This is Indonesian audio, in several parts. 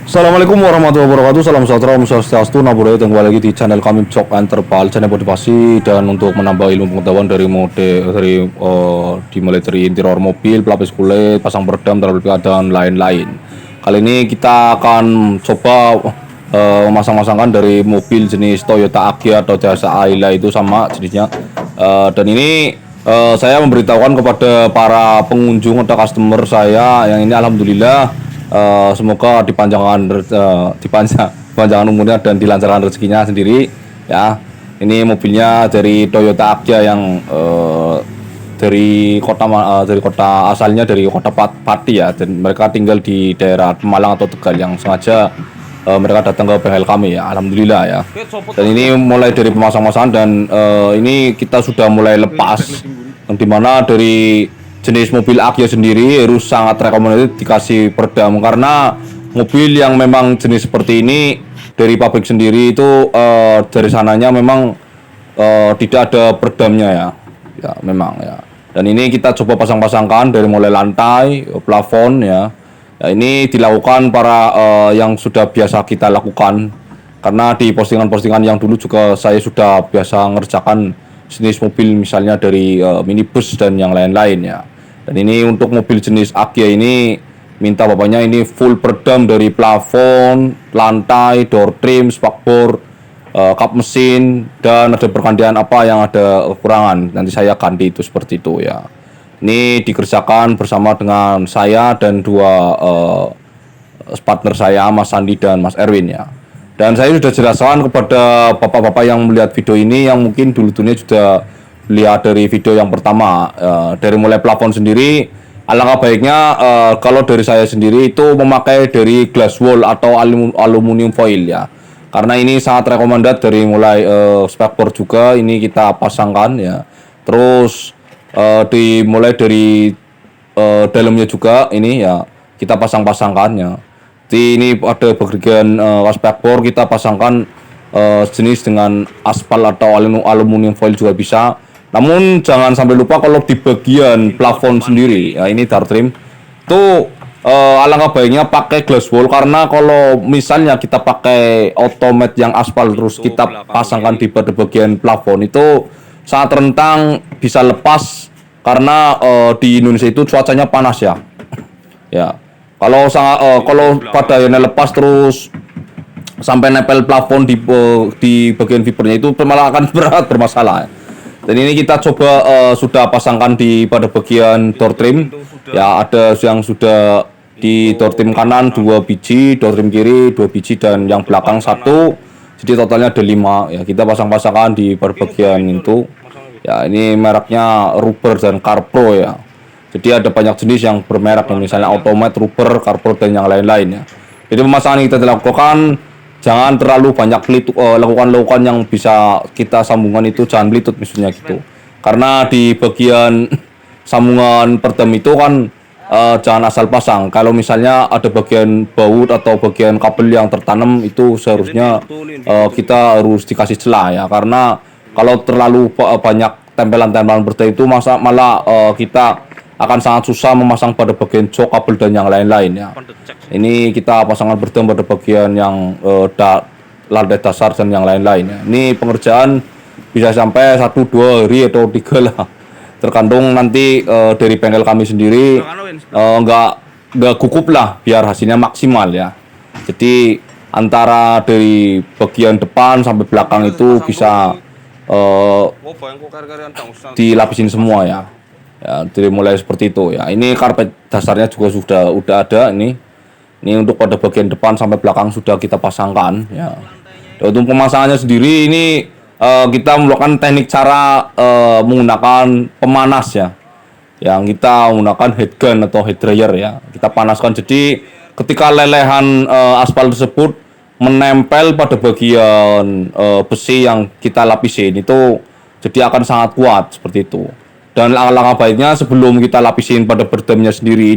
Assalamualaikum warahmatullahi wabarakatuh. Salam sejahtera, Om Swastiastu, Namo Buddhaya. Kembali lagi di channel kami Jok Enterpal, channel motivasi dan untuk menambah ilmu pengetahuan dimulai dari interior mobil, pelapis kulit, pasang peredam, terlebih dan lain-lain. Kali ini kita akan coba memasang-masangkan dari mobil jenis Toyota Agya atau jasa Ayla itu sama jenisnya. Dan ini saya memberitahukan kepada para pengunjung atau customer saya yang ini alhamdulillah. Semoga dipanjangkan umurnya dan dilancarkan rezekinya sendiri ya. Ini mobilnya dari Toyota Agya yang dari kota asalnya dari kota Pati ya, dan mereka tinggal di daerah Malang atau Tegal yang sengaja mereka datang ke bengkel kami ya, alhamdulillah ya. Dan ini mulai dari pemasang-masangan dan ini kita sudah mulai lepas, yang dimana dari jenis mobil Agya sendiri harus sangat recommended dikasih peredam, karena mobil yang memang jenis seperti ini dari pabrik sendiri itu dari sananya memang tidak ada peredamnya ya, ya memang ya. Dan ini kita coba pasang-pasangkan dari mulai lantai, plafon ya. Ya ini dilakukan para yang sudah biasa kita lakukan, karena di postingan-postingan yang dulu juga saya sudah biasa ngerjakan jenis mobil misalnya dari minibus dan yang lain-lain ya. Dan ini untuk mobil jenis Agya ini minta bapaknya ini full peredam dari plafon, lantai, door trim, spakbor, kap mesin, dan ada pergantian apa yang ada kekurangan. Nanti saya ganti itu seperti itu ya. Ini dikerjakan bersama dengan saya dan dua partner saya, Mas Sandi dan Mas Erwin ya. Dan saya sudah jelaskan kepada bapak-bapak yang melihat video ini yang mungkin dulu-dulunya sudah lihat dari video yang pertama, dari mulai plafon sendiri, alangkah baiknya kalau dari saya sendiri itu memakai dari glass wool atau aluminium foil ya, karena ini sangat recommended. Dari mulai spakbor juga ini kita pasangkan ya, terus dimulai dari dalamnya juga ini ya kita pasang-pasangkan ya. Ini ada bagian spakbor kita pasangkan jenis dengan aspal atau aluminium foil juga bisa. Namun jangan sampai lupa kalau di bagian plafon sendiri ya, ini door trim itu alangkah baiknya pakai glass wool, karena kalau misalnya kita pakai automate yang aspal terus kita pasangkan di pada bagian plafon itu sangat rentan bisa lepas, karena di Indonesia itu cuacanya panas ya. Ya. Kalau pada yang lepas terus sampai nempel plafon di bagian fibernya itu malah akan berat bermasalah. Dan ini kita coba sudah pasangkan di pada bagian door trim ya, ada yang sudah di door trim kanan 2 biji, door trim kiri 2 biji, dan yang belakang 1, jadi totalnya ada 5 ya. Kita pasang-pasangkan di pada bagian itu ya. Ini mereknya Rubber dan Carpro ya, jadi ada banyak jenis yang bermerek, misalnya Automate, Rubber, Carpro, dan yang lain-lain ya. Jadi pemasangan yang kita dilakukan jangan terlalu banyak lakukan yang bisa kita sambungan itu jangan belitut misalnya gitu, karena di bagian sambungan peredam itu kan jangan asal pasang. Kalau misalnya ada bagian baut atau bagian kabel yang tertanam itu seharusnya kita harus dikasih celah ya, karena kalau terlalu banyak tempelan-tempelan peredam itu malah kita akan sangat susah memasang pada bagian jok, kabel, dan yang lain-lain ya. Ini kita pasangkan peredam pada bagian yang lantai dasar dan yang lain-lain ya. Ini pengerjaan bisa sampai 1-2 hari atau 3 lah, tergantung nanti dari bengkel kami sendiri nggak gugup lah biar hasilnya maksimal ya. Jadi antara dari bagian depan sampai belakang itu bisa dilapisin semua ya. Ya, dari mulai seperti itu ya. Ini karpet dasarnya juga udah ada ini. Ini untuk pada bagian depan sampai belakang sudah kita pasangkan ya. Dan untuk pemasangannya sendiri ini kita melakukan teknik cara menggunakan pemanas ya. Yang kita menggunakan head gun atau head dryer ya. Kita panaskan, jadi ketika lelehan aspal tersebut menempel pada bagian besi yang kita lapisin itu, jadi akan sangat kuat seperti itu. Dan langkah baiknya sebelum kita lapisin pada peredamnya sendiri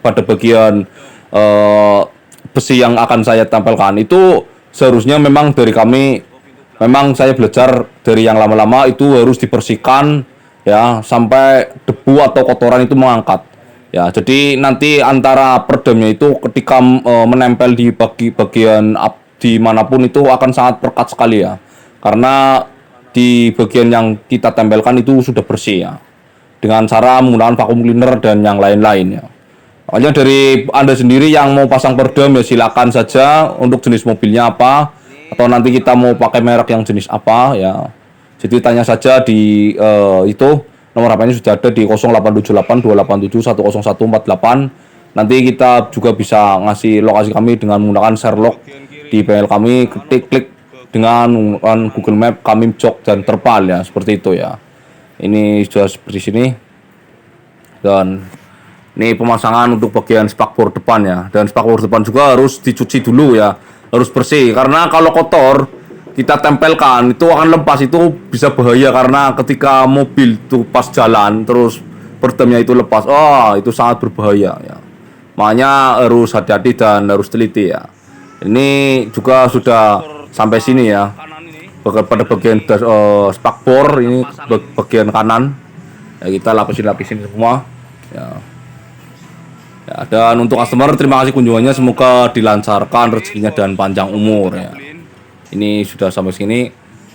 pada bagian besi yang akan saya tempelkan itu, seharusnya memang dari kami, memang saya belajar dari yang lama-lama itu harus dibersihkan ya sampai debu atau kotoran itu mengangkat. Ya, jadi nanti antara peredamnya itu ketika menempel di bagian dimanapun itu akan sangat pekat sekali ya. Karena di bagian yang kita tempelkan itu sudah bersih ya. Dengan cara menggunakan vacuum cleaner dan yang lain-lain ya. Makanya dari Anda sendiri yang mau pasang peredam ya silakan saja untuk jenis mobilnya apa atau nanti kita mau pakai merek yang jenis apa ya. Jadi tanya saja di itu nomor HP-nya sudah ada di 0878 287 10148. Nanti kita juga bisa ngasih lokasi kami dengan menggunakan Sherlock di panel kami, klik dengan menggunakan Google Map, kami jok dan terpal ya, seperti itu ya. Ini sudah seperti sini. Dan ini pemasangan untuk bagian spakbor depan ya. Dan spakbor depan juga harus dicuci dulu ya. Harus bersih karena kalau kotor kita tempelkan itu akan lepas, itu bisa bahaya karena ketika mobil itu pas jalan terus peredamnya itu lepas, itu sangat berbahaya ya. Makanya harus hati-hati dan harus teliti ya. Ini juga sudah sampai sini ya. Pada bagian spakbor ini bagian kanan ya, kita lapisin semua ya. Ya, dan untuk customer terima kasih kunjungannya, semoga dilancarkan rezekinya dan panjang umur ya. Ini sudah sampai sini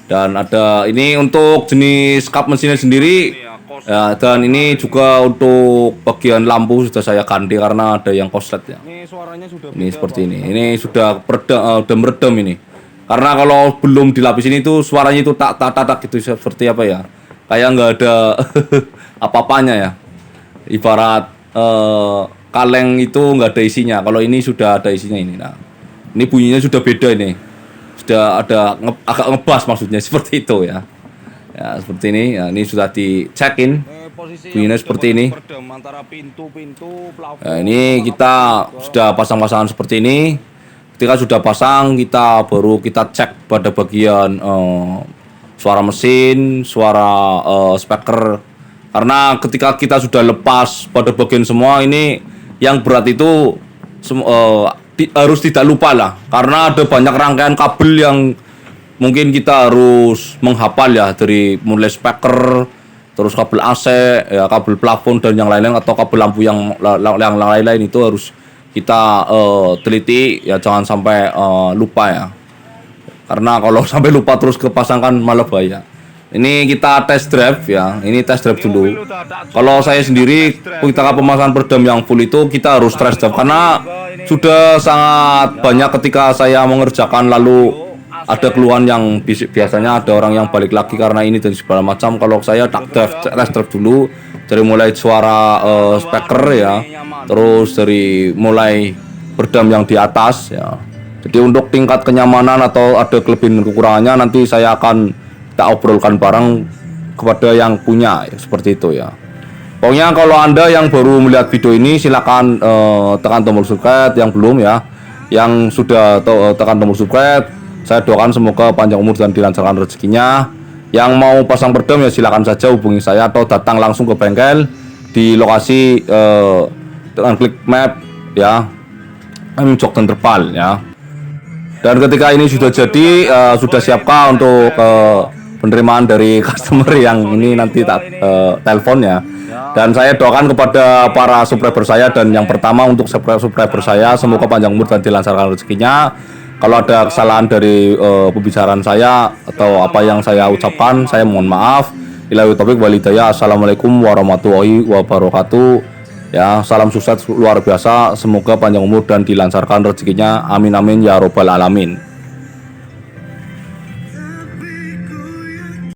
dan ada ini untuk jenis kap mesinnya sendiri ya, dan ini juga untuk bagian lampu sudah saya ganti karena ada yang korslet ya. Ini seperti ini. Ini sudah meredam ini. Karena kalau belum dilapis ini tuh suaranya itu tak gitu seperti apa ya? Kayak nggak ada apa-apanya ya. Ibarat kaleng itu nggak ada isinya. Kalau ini sudah ada isinya ini. Nah, ini bunyinya sudah beda ini. Sudah ada agak ngebas maksudnya seperti itu ya. Ya seperti ini. Ya, ini sudah dicekin. Bunyinya seperti ini. Nah, ini kita sudah pasang-pasangan seperti ini. Ketika sudah pasang, kita baru kita cek pada bagian suara mesin, suara speaker. Karena ketika kita sudah lepas pada bagian semua ini, yang berat itu harus tidak lupa lah. Karena ada banyak rangkaian kabel yang mungkin kita harus menghafal ya, dari mulai speaker, terus kabel AC, ya kabel plafon dan yang lain-lain, atau kabel lampu yang lain-lain itu harus kita teliti ya, jangan sampai lupa ya. Karena kalau sampai lupa terus kepasangkan malah bahaya. Ini kita test drive ya. Ini test drive dulu. Kalau saya sendiri ketika pemasangan peredam yang full itu kita harus test drive karena sudah sangat banyak ketika saya mengerjakan lalu ada keluhan yang biasanya ada orang yang balik lagi karena ini dan segala macam. Kalau saya test drive dulu dari mulai suara speaker ya, terus dari mulai peredam yang di atas ya. Jadi untuk tingkat kenyamanan atau ada kelebihan dan kekurangannya nanti saya akan kita obrolkan bareng kepada yang punya ya, seperti itu ya. Pokoknya kalau Anda yang baru melihat video ini silakan tekan tombol subscribe, yang belum ya, yang sudah tekan tombol subscribe, saya doakan semoga panjang umur dan dilancarkan rezekinya. Yang mau pasang peredam ya silakan saja hubungi saya atau datang langsung ke bengkel di lokasi dengan klik map ya, jok dan terpal ya. Dan ketika ini sudah jadi sudah siapkah untuk penerimaan dari customer yang ini nanti telepon ya. Dan saya doakan kepada para subscriber saya, dan yang pertama untuk subscriber saya semoga panjang umur dan dilancarkan rezekinya. Kalau ada kesalahan dari pembicaraan saya atau apa yang saya ucapkan, saya mohon maaf. Billahi taufiq wal hidayah. Assalamualaikum warahmatullahi wabarakatuh. Ya, salam sukses luar biasa. Semoga panjang umur dan dilancarkan rezekinya. Amin amin ya robbal alamin.